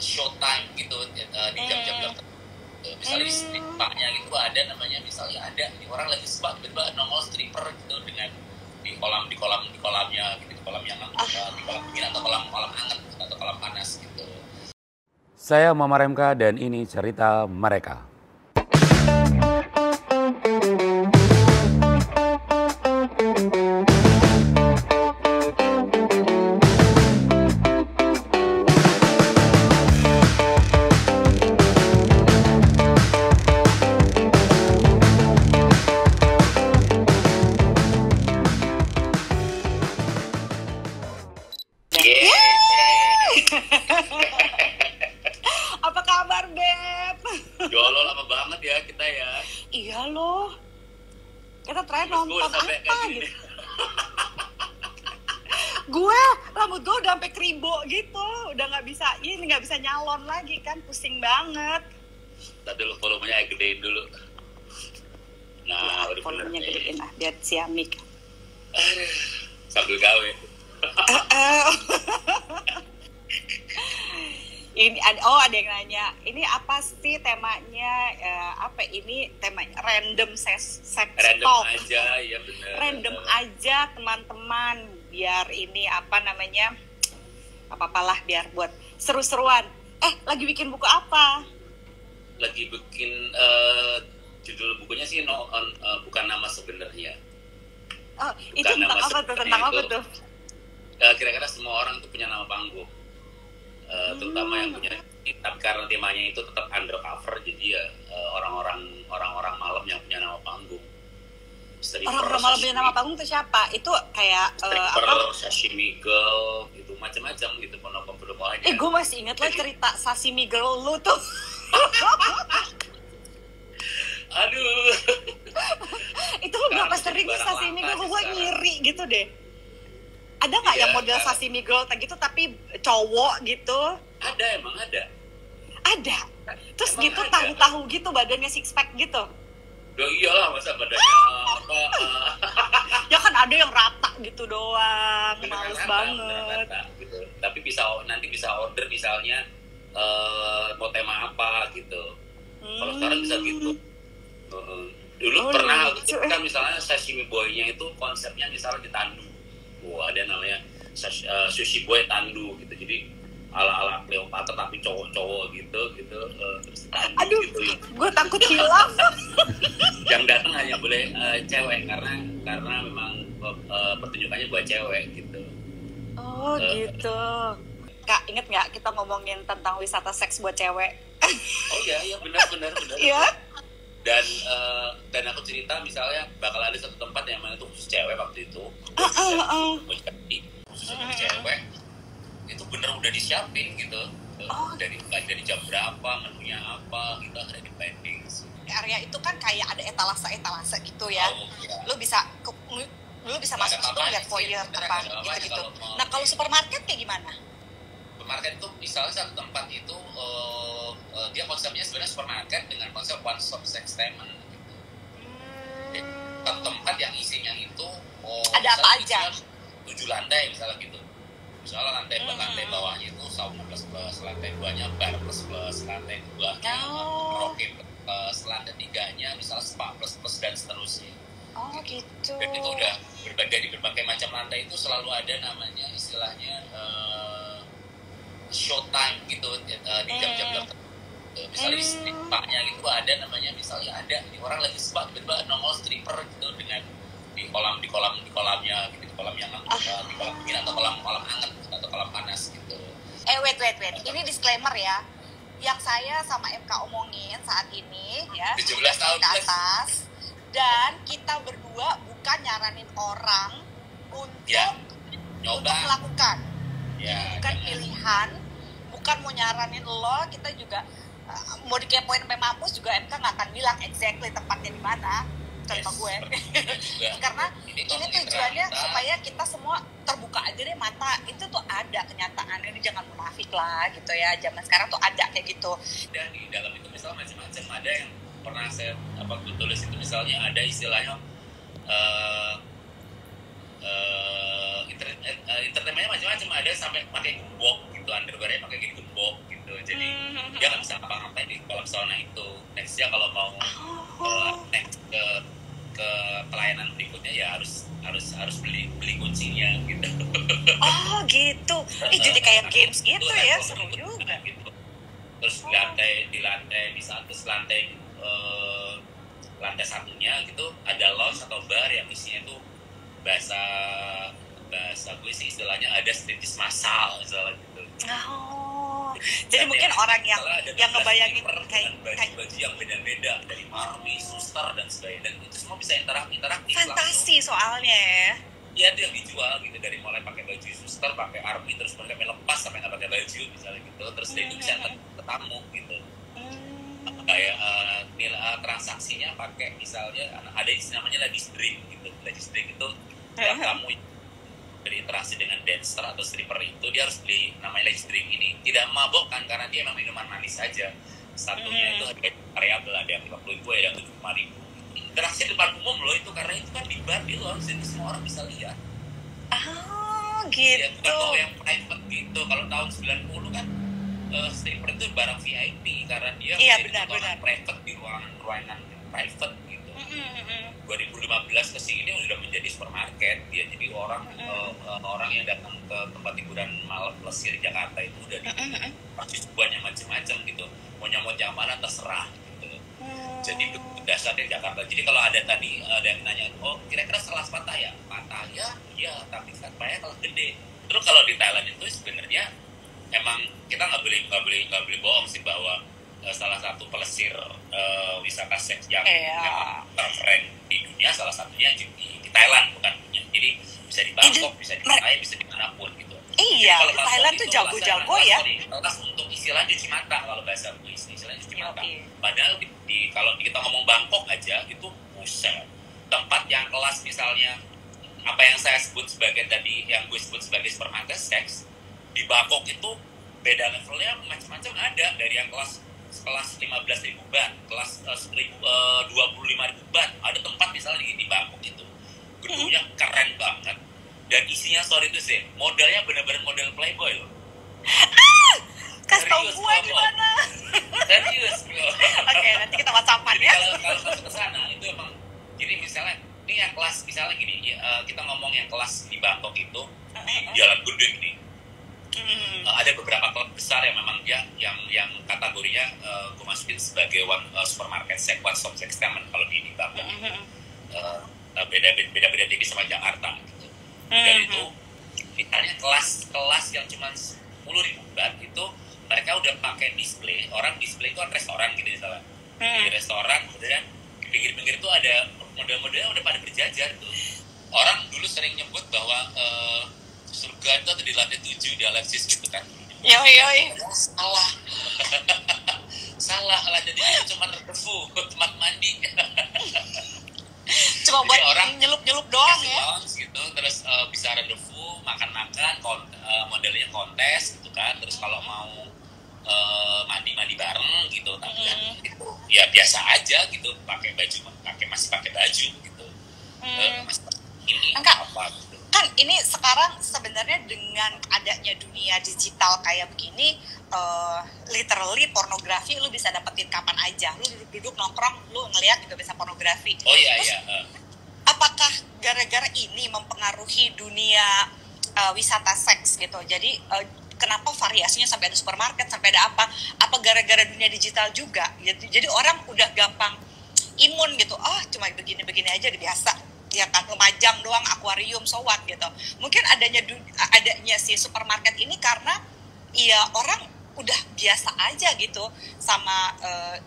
showtime gitu di jam-jam tertentu. Misalnya di stripnya gitu ada namanya, misalnya ada ini orang lagi spa tiba-tiba nongol stripper gitu dengan di kolamnya gitu, di kolam yang di kolam dingin atau kolam hangat atau kolam panas gitu. Saya Muhammad MK dan ini cerita mereka. Apa kabar, Beb? Jolo lama banget ya kita ya. Iya loh. Kita terakhir nonton apa gitu. Gue rambut gue udah sampai kribo gitu, udah nggak bisa nyalon lagi kan, pusing banget. Tadi dulu volumenya gedein dulu. Nah, Ya, volumenya gedein biar ciamik. Sambil gawe. Ini ada yang nanya, ini apa sih temanya? Ini temanya random sex Random talk. aja, ya benar. Random aja teman-teman, biar ini apa-apalah biar buat seru-seruan. Lagi bikin buku apa? Lagi bikin judul bukunya sih bukan nama sebenarnya. Oh, itu tentang apa tuh? Tentang apa tuh? Kira-kira semua orang tuh punya nama panggung. Terutama yang punya, tapi karena temanya itu tetap undercover, jadi ya orang-orang malam yang punya nama panggung. Orang-orang malam punya nama panggung itu siapa? Itu kayak sashimi girl, gitu macam-macam gitu penopang-penopangnya. Gue masih inget lo cerita sashimi girl lu tuh. Aduh. Itu lo berapa sering sih sashimi girl? Gue ngiri gitu deh. Ada nggak yang model sashimi girl gitu tapi cowok gitu? Ada, emang ada. Ada. Terus Emang gitu ada. tahu-tahu gitu badannya six pack gitu. Ya iyalah, masa badannya apa? Ya kan ada yang rata gitu doang, males Rata, banget. rata, gitu. Tapi nanti bisa order misalnya mau tema apa gitu. Kalau sekarang bisa gitu. Dulu pernah kan misalnya sashimi boy-nya itu konsepnya misalnya di tandu. Ada namanya sushi boy tandu gitu. Jadi ala-ala Cleopatra tapi cowok-cowok gitu terus tandu. Aduh, gitu. gue takut hilang. Yang datang hanya boleh cewek karena memang pertunjukannya buat cewek gitu. Oh gitu. Kak, inget nggak kita ngomongin tentang wisata seks buat cewek? Oh iya benar. Iya. Dan aku cerita misalnya bakal ada satu tempat yang mana tuh khusus cewek waktu itu. Khusus untuk cewek itu bener udah disiapin gitu. Dari jam berapa, menunya apa, gitu ada di planning. Area itu kan kayak ada etalase gitu ya. Lu bisa masuk situ lihat foyer apa gitu. Nah, kalau supermarket kayak gimana? Supermarket itu misalnya satu tempat itu dia konsepnya sebenarnya supermarket dengan konsep one stop sex entertainment gitu. Satu tempat yang isinya itu ada apa aja? 7 lantai misalnya gitu. Misalnya lantai bawahnya itu sauna plus lantai 2-nya bar plus lantai 2-nya karaoke plus lantai 3-nya misalnya spa plus dan seterusnya. Oh gitu. Dan itu udah di berbagai macam lantai itu selalu ada namanya istilahnya showtime gitu di jam-jam tertentu. Misalnya di stripnya gitu ada namanya, misalnya ada ini orang lagi spa tiba-tiba nongol stripper gitu dengan di kolamnya gitu, di kolam yang di kolam dingin atau kolam hangat atau kolam panas gitu. Wait. Ini disclaimer ya. Yang saya sama MK omongin saat ini ya, 17 tahun ke atas. Dan kita berdua bukan nyaranin orang untuk melakukan. Ya, bukan pilihan, bukan mau nyaranin lo. Kita juga mau dikepoin sampai mampus juga MK nggak akan bilang exactly tempatnya di mana sama gue. Karena ini tujuannya supaya kita semua terbuka aja deh mata. Itu tuh ada kenyataan, ini jangan munafik lah gitu ya. Zaman sekarang tuh ada kayak gitu. Dan di dalam itu misalnya macam-macam, ada yang pernah saya tulis itu misalnya ada istilahnya entertainmentnya macam-macam, ada sampai pakai gembok gitu, underwearnya pakai gembok gitu. Jadi ya kalau mau next ke pelayanan berikutnya ya harus beli kuncinya gitu. Oh gitu. Jadi kayak games gitu ya, seru juga. Gitu. Terus di lantai satunya gitu ada lounge atau bar yang isinya tuh bahasa gue sih istilahnya ada striptease massal misalnya gitu. Oh, jadi mungkin orang yang ngebayangin kayak baju yang beda-beda dari army, suster dan sebagainya, dan itu semua bisa interaktif. Fantasi langsung. Soalnya ya. Iya, itu yang dijual gitu, dari mulai pakai baju suster, pakai army, terus sampai lepas sampai nggak pakai baju misalnya gitu, terus dia itu bisa ke tamu gitu. Kayak transaksinya pakai misalnya ada namanya ladies drink gitu. Ladies drink itu yang kamu berinteraksi dengan dancer atau stripper itu dia harus beli namanya ladies drink ini. Tidak mabok kan, karena dia memang minuman manis saja. Satunya itu harga variabel, ada yang 50.000 ada yang 75.000. Interaksi depan umum loh itu, karena itu kan di bar di luar, jadi semua orang bisa lihat. Oh gitu. Ya, bukan mau yang private gitu. Kalau tahun 90 kan stripper itu barang VIP karena dia benar. private di ruangan private gitu. 2015 ke sini udah menjadi supermarket dia, jadi orang yang datang ke tempat hiburan malam plus di Jakarta itu udah pasti sebuahnya macam-macam gitu, mau nyamot yang mana terserah gitu. Jadi itu dasarnya Jakarta. Jadi kalau ada tadi ada yang nanya, oh kira-kira kelas Pattaya iya, tapi Pattaya kalau gede. Terus kalau di Thailand itu sebenarnya emang kita nggak boleh bohong sih bahwa salah satu pelesir wisata seks yang terkeren di dunia salah satunya di Thailand, bukan punya. Jadi bisa di Bangkok, bisa di Pattaya, bisa di manapun gitu. Iya, Thailand tuh jago-jago ya. Kelas untuk istilah cuci mata kalau bahasa istilahnya cuci mata. Padahal kalau kita ngomong Bangkok aja itu buset. Tempat yang kelas misalnya apa yang saya sebut sebagai tadi yang gue sebut sebagai supermarket seks di Bangkok itu beda levelnya macam-macam, ada dari yang kelas 15.000 baht, kelas 25.000 baht. Ada tempat misalnya di Bangkok itu gedungnya keren banget dan isinya sorry itu sih modelnya benar-benar model Playboy loh. Kasih tau gue gimana? Serius. Oke, nanti kita WhatsApp-an ya. Kalau masuk ke sana itu emang jadi misalnya ini yang kelas misalnya gini kita ngomong yang kelas di Bangkok itu di Jalan Gundeng ini. Ada beberapa klub besar yang memang yang kategorinya gue masukin sebagai supermarket sex, one stop sex temen kalau di Bangkok. Beda tipis sama Jakarta gitu. Dan itu misalnya kelas yang cuma 10.000 baht itu mereka udah pakai display, orang display itu kan restoran gitu misalnya. Di restoran kemudian di pinggir-pinggir itu ada model-modelnya udah pada berjajar tuh. Orang dulu sering nyebut bahwa surga itu ada di lantai 7 di Alexis gitu kan. Yoi. Salah lantai 7 cuma debu, tempat mandi. Cuma buat orang nyelup doang ya. Gitu, terus bisa rendezvous, makan-makan, modelnya kontes gitu kan. Terus kalau mau mandi bareng gitu, tapi kan itu ya biasa aja gitu, masih pakai baju gitu. Ini apa gitu. Kan ini sekarang sebenarnya dengan adanya dunia digital kayak begini, literally pornografi lu bisa dapetin kapan aja. Lu duduk-duduk nongkrong, lu ngelihat juga bisa pornografi. Oh iya. Apakah gara-gara ini mempengaruhi dunia wisata seks gitu? Jadi kenapa variasinya sampai ada supermarket, sampai ada apa? Apa gara-gara dunia digital juga? Jadi orang udah gampang imun gitu. Cuma begini-begini aja udah biasa. Ya kan, Lumajang doang, akuarium, so what gitu. Mungkin adanya si supermarket ini karena ya orang udah biasa aja gitu sama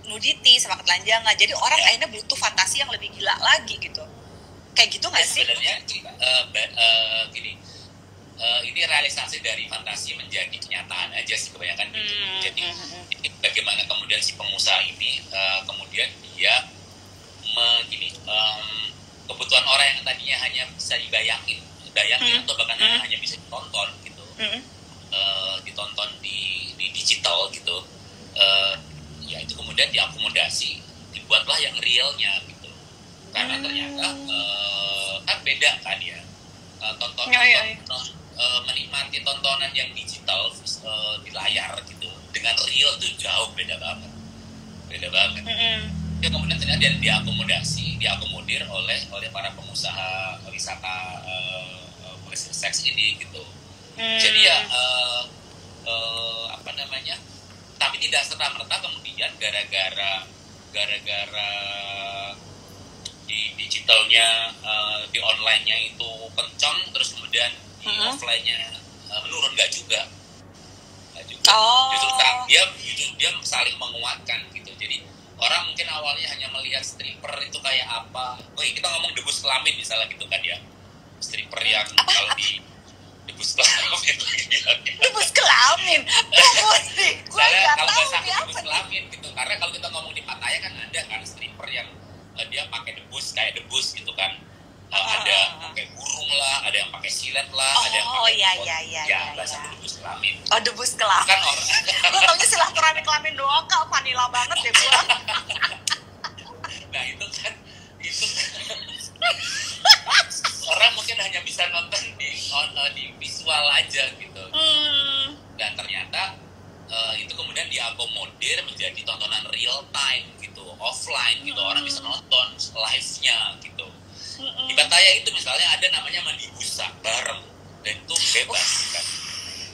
nudity, sama ketelanjangan. Jadi orang akhirnya butuh fantasi yang lebih gila lagi gitu. Kayak gitu nggak sih? Sebenarnya gini, ini realisasi dari fantasi menjadi kenyataan aja sih kebanyakan gitu. Jadi bagaimana kemudian si pengusaha ini kemudian dia kebutuhan orang yang tadinya hanya bisa dibayangin atau bahkan hanya bisa ditonton gitu, ditonton di digital gitu, ya itu kemudian diakomodasi, dibuatlah yang realnya gitu, karena ternyata kan beda kan ya, menikmati tontonan yang digital di layar gitu dengan real tuh jauh beda banget. beda banget. Ya kemudian ternyata dia diakomodir oleh para pengusaha wisata seks ini gitu. Jadi ya apa namanya? Tapi tidak serta-merta kemudian gara-gara di digitalnya, di online-nya itu kencang, terus kemudian di offline-nya menurun, nggak juga. Justru dia saling menguatkan gitu. Jadi orang mungkin awalnya hanya melihat stripper itu kayak apa. Kita ngomong debus kelamin misalnya gitu kan ya. Stripper yang kalau di debus kelamin debus kelamin gue nggak tahu dia debus kelamin gitu. Karena kalau kita ngomong di Pattaya kan ada kan stripper yang dia pakai debus kayak debus gitu kan. Ada pakai burung lah, ada yang pakai silet lah, ada yang pakai bahasa debus kelamin. Debus kelamin kan orang gue taunya silaturahmi kelamin doang, Kak. Vanilla banget deh gue. Nah itu orang mungkin hanya bisa nonton di visual aja gitu. Dan ternyata itu kemudian diakomodir menjadi tontonan real time gitu, offline gitu. Orang bisa nonton live-nya gitu. Di Pattaya itu misalnya ada namanya mandi busa bareng, dan itu bebas kan.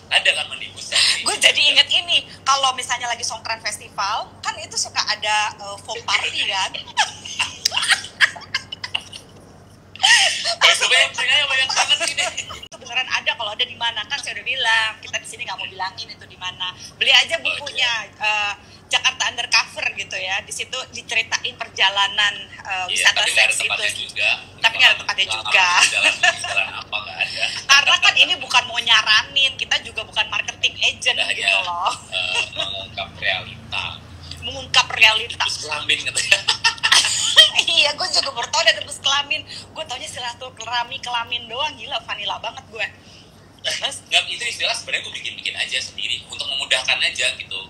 Ada kan mandi busa. Gue jadi inget ini, kalau misalnya lagi Songkran Festival kan itu suka ada foam party kan. Sebenarnya banyak banget ini. Itu beneran ada, kalau ada di mana kan saya udah bilang, kita di sini nggak mau bilangin itu di mana. Beli aja bukunya Jakarta Undercover gitu ya. Di situ diceritain perjalanan wisata seks itu. Tapi nggak ada tempatnya juga. Jalan apa nggak ada. Karena kan ini bukan mau nyaranin, kita juga bukan marketing agent gitu loh. Mengungkap realita. Kelamin katanya. Iya, gue juga baru tau ada debus kelamin. Gue taunya silaturahmi kelamin doang. Gila, vanilla banget gue. Nggak, itu istilah sebenarnya gue bikin aja sendiri untuk memudahkan aja gitu.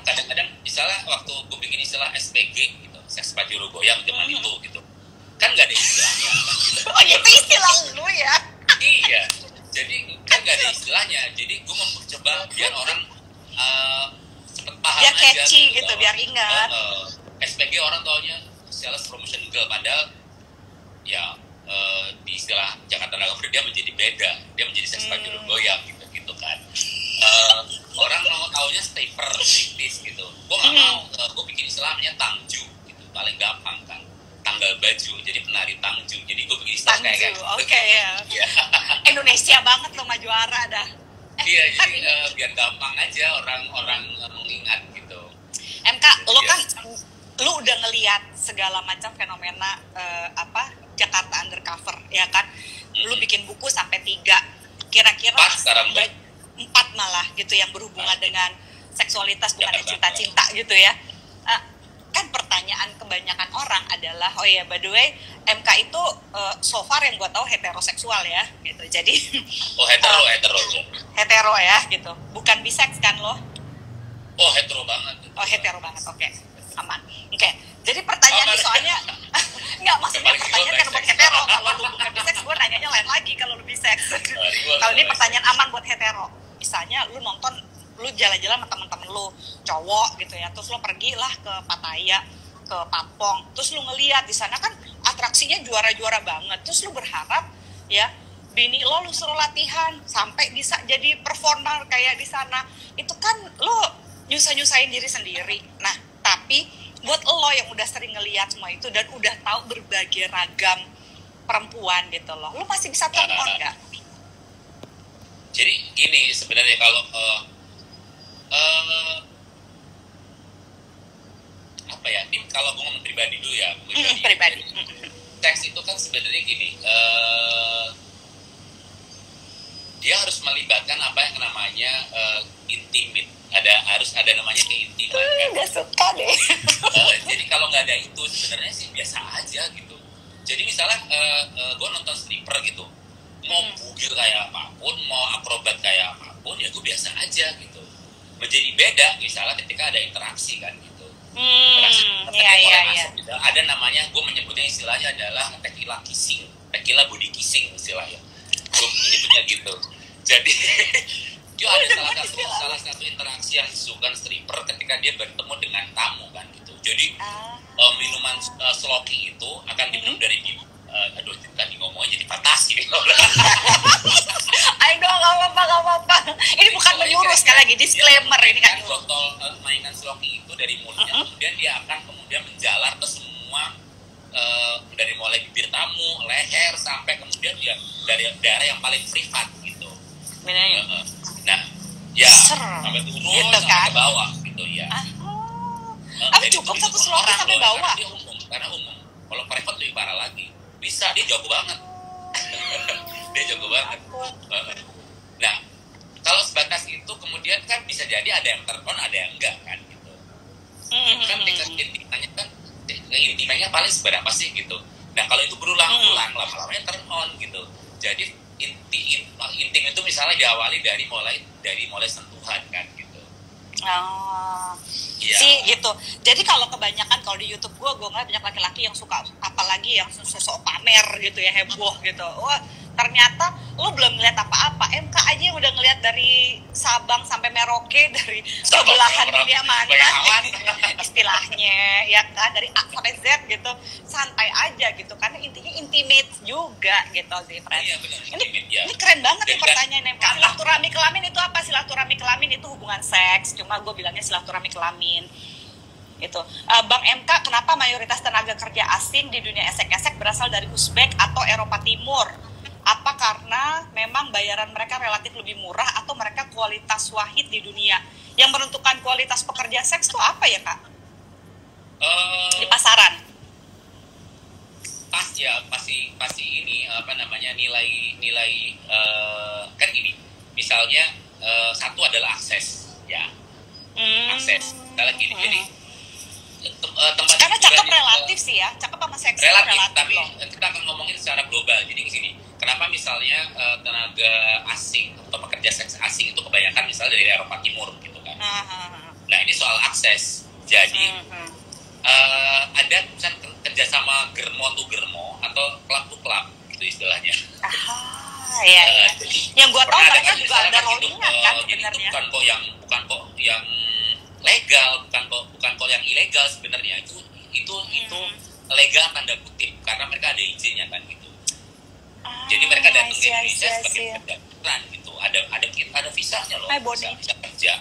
Kadang-kadang misalnya waktu gue bikin istilah SPG gitu, seks pajero goyang zaman itu gitu, kan nggak ada istilahnya kan, gitu. Itu istilah lu ya? Iya, jadi kan nggak ada istilahnya. Jadi gue mencoba biar orang cepet paham biar aja catchy gitu, biar ingat. SPG orang taunya sales promotion girl, padahal ya di istilah Jakarta Undercover dia menjadi beda, dia menjadi seks pajero goyang gitu kan. Orang mau taunya stripper, striptease gitu. Gue nggak mau, gue bikin istilahnya tangju gitu, paling gampang kan. Tanggal baju, jadi penari tangju. Jadi gue bikin istilah kayak gitu. Oke, ya. Indonesia banget lo maju juara dah. Iya, jadi biar gampang aja orang mengingat gitu. MK, lo kan lu udah ngelihat segala macam fenomena Jakarta Undercover ya kan. Lu bikin buku sampai 3, kira-kira 4 malah gitu yang berhubungan dengan seksualitas, bukan cinta-cinta gitu ya. Kan pertanyaan kebanyakan orang adalah, oh ya by the way, MK itu so far yang gue tahu heteroseksual ya gitu. Jadi hetero ya gitu, bukan bisex kan lo? Hetero banget. Hetero banget, oke. Aman. Oke. Jadi pertanyaannya soalnya nggak, maksudnya pertanyaan kan buat hetero. Kalau lu bukan bisex, gue nanyanya lain lagi kalau lu bisex. Kalau ini pertanyaan aman buat hetero. Misalnya lu nonton, lu jalan-jalan sama temen-temen lu cowok gitu ya, terus lu pergilah ke Pattaya, ke Patpong, terus lu ngeliat di sana kan atraksinya juara-juara banget, terus lu berharap ya bini lu suruh latihan sampai bisa jadi performer kayak di sana. Itu kan lu nyusahin diri sendiri. Nah, tapi buat lo yang udah sering ngeliat semua itu dan udah tahu berbagai ragam perempuan gitu loh, lo masih bisa turn on nggak? Jadi gini sebenarnya kalau apa ya, ini kalau gue ngomong pribadi dulu ya, pribadi. Seks itu kan sebenarnya gini, dia harus melibatkan apa yang namanya intimate. Harus ada namanya keintiman kan. Gak suka deh. Jadi kalau nggak ada itu sebenarnya sih biasa aja gitu. Jadi misalnya gue nonton stripper gitu, mau bugil kayak apapun, mau akrobat kayak apapun, ya gue biasa aja gitu. Menjadi beda misalnya ketika ada interaksi kan gitu. Iya. Gitu. Ada namanya, gue menyebutnya istilahnya adalah tequila kissing, tequila body kissing istilahnya. Gue menyebutnya gitu. Jadi Dia ada salah satu interaksi yang disuguhkan stripper ketika dia bertemu dengan tamu kan gitu. Jadi minuman sloki itu akan diminum dari aduh tadi ngomongnya jadi fantasi nih. Ayo dong, gak apa-apa. Ini bukan menyuruh, sekali lagi disclaimer ini kan. Botol mainan sloki itu dari mulutnya, kemudian dia akan menjalar ke semua dari mulai bibir tamu, leher sampai kemudian dia dari daerah yang paling privat gitu. Nah, ya sampai turun gitu, sampai ke bawah gitu ya. Apa cukup satu sloki sampai bawah? Karena umum. Kalau private lebih parah lagi. Bisa, dia jago banget. Dia jago banget. Nah, kalau sebatas itu kemudian kan bisa jadi ada yang turn on, ada yang enggak kan gitu. Kan tingkat intimanya paling seberapa sih gitu. Nah, kalau itu berulang-ulang, lama-lamanya turn on gitu. Jadi intim itu misalnya diawali dari mulai sentuhan kan gitu. Sih gitu. Jadi kalau kebanyakan kalau di YouTube gue ngeliat banyak laki-laki yang suka, apalagi yang sosok pamer gitu ya, heboh gitu. Wah, ternyata lo belum ngeliat apa-apa. MK aja yang udah ngeliat dari Sabang sampai Merauke, dari sebelahan dunia mana istilahnya ya kan, dari A sampai Z gitu, santai aja gitu, karena intinya intimate juga gitu sih, Fred. Ini keren banget nih pertanyaan MK. Silaturahmi kelamin itu apa? Silaturahmi kelamin itu hubungan seks, cuma gue bilangnya silaturahmi kelamin itu. Bang MK, kenapa mayoritas tenaga kerja asing di dunia esek-esek berasal dari Uzbek atau Eropa Timur? Apa karena memang bayaran mereka relatif lebih murah atau mereka kualitas wahid di dunia? Yang menentukan kualitas pekerja seks itu apa ya, Kak? Di pasaran? Pasti ini nilai kan gini. Misalnya satu adalah akses ya. Akses. Misalnya gini. Jadi tempat karena cakep relatif sih ya, cakep sama seksi relatif, tapi loh. Kita akan ngomongin secara global. Jadi di sini, kenapa misalnya tenaga asing atau pekerja seks asing itu kebanyakan misalnya dari Eropa Timur gitu kan. Nah, ini soal akses. Jadi ada misalnya kerjasama germo to germo atau club to club gitu istilahnya. Iya. Yang gua tahu mereka juga ada rollingan kan sebenarnya. Bukan kok yang legal, bukan kok yang ilegal sebenarnya. Itu legal tanda kutip karena mereka ada izinnya kan gitu. Jadi mereka datang ke Indonesia sebagai pekerjaan gitu. Ada visanya loh. Bisa kerja.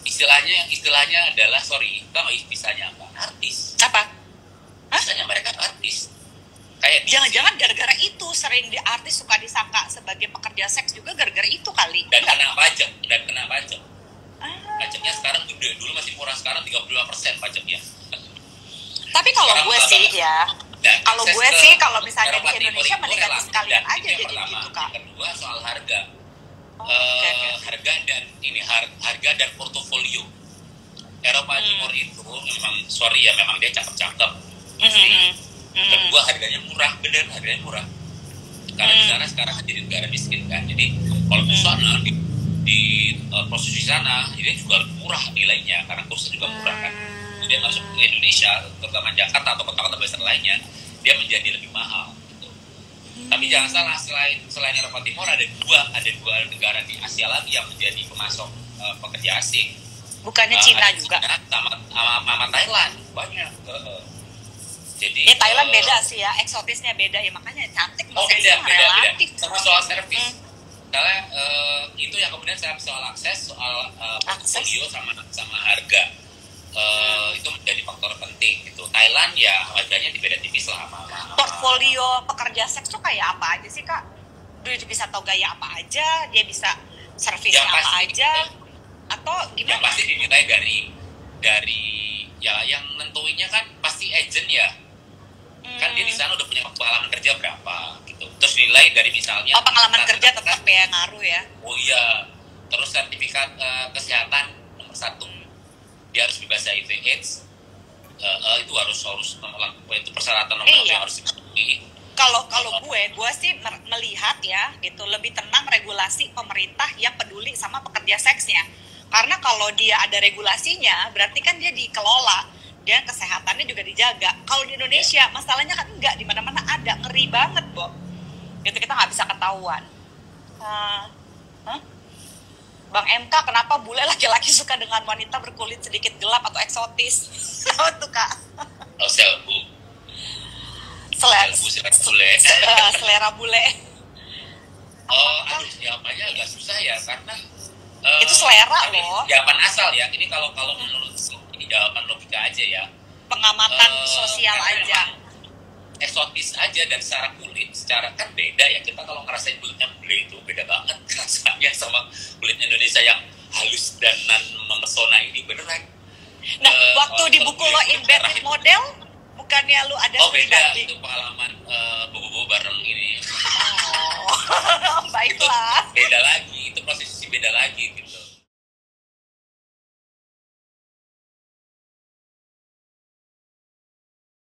Istilahnya adalah tau visanya apa? Artis. Apa? Visanya mereka artis. Kayak jangan-jangan gara-gara itu sering di artis suka disangka sebagai pekerja seks juga gara-gara itu kali. Dan kena pajak. Pajaknya sekarang gede, dulu masih murah, sekarang 35% pajaknya. Tapi kalau gue sih ya, kalau misalnya di Indonesia mendingan sekalian aja jadi gitu, Kak. Yang kedua soal harga. Harga dan portofolio. Eropa Timur itu memang dia cakep-cakep. Kedua harganya murah, bener harganya murah. Karena di sana sekarang jadi negara miskin kan. Jadi kalau di sana di prostitusi sana ini juga murah nilainya karena kursnya juga murah kan. Dia masuk ke Indonesia, terutama Jakarta atau kota-kota besar lainnya, dia menjadi lebih mahal gitu. Tapi jangan salah, selain Eropa Timur ada dua negara di Asia lagi yang menjadi pemasok pekerja asing. Bukannya Cina juga? Sama Thailand banyak. Jadi Thailand beda sih ya, eksotisnya beda ya, makanya cantik. Beda. Sama soal servis. Misalnya itu yang kemudian saya soal akses, soal portfolio sama harga. Itu menjadi faktor penting gitu. Thailand ya harganya beda tipis lah sama portfolio pekerja seks tuh kayak apa aja sih, Kak? Dia bisa tahu gaya apa aja, dia bisa servisnya apa aja, atau gimana? Yang pasti dinilai dari ya yang nentuinnya kan pasti agent ya. Kan dia di sana udah punya pengalaman kerja berapa gitu. Terus nilai dari misalnya pengalaman kerja tetap ya ngaruh ya. Oh iya. Terus sertifikat kesehatan nomor 1. Dia harus bebas HIV/AIDS. Itu harus itu persyaratan nomor yang harus dipenuhi. Kalau gue sih melihat ya gitu, lebih tenang regulasi pemerintah yang peduli sama pekerja seksnya. Karena kalau dia ada regulasinya, berarti kan dia dikelola. Dan kesehatannya juga dijaga. Kalau di Indonesia masalahnya kan enggak, di mana-mana ada, ngeri banget, Bo. Gitu kita nggak bisa ketahuan. Bang MK, kenapa bule laki-laki suka dengan wanita berkulit sedikit gelap atau eksotis? Apa tuh Kak? Oh, selbu. Selera bule. Selera bule. Oh, aduh, jawabannya agak susah ya, karena itu selera loh. Jawaban asal ya, ini kalau menurut ini jawaban logika aja ya. Pengamatan sosial aja. Eksotis aja, dan secara kulit, secara kan beda ya, kita kalau ngerasain kulitnya bule itu beda banget rasanya sama kulit Indonesia yang halus dan memesona ini, beneran. Nah, waktu di buku lo In Bed with Model, bukannya lu ada beda, banding? itu pengalaman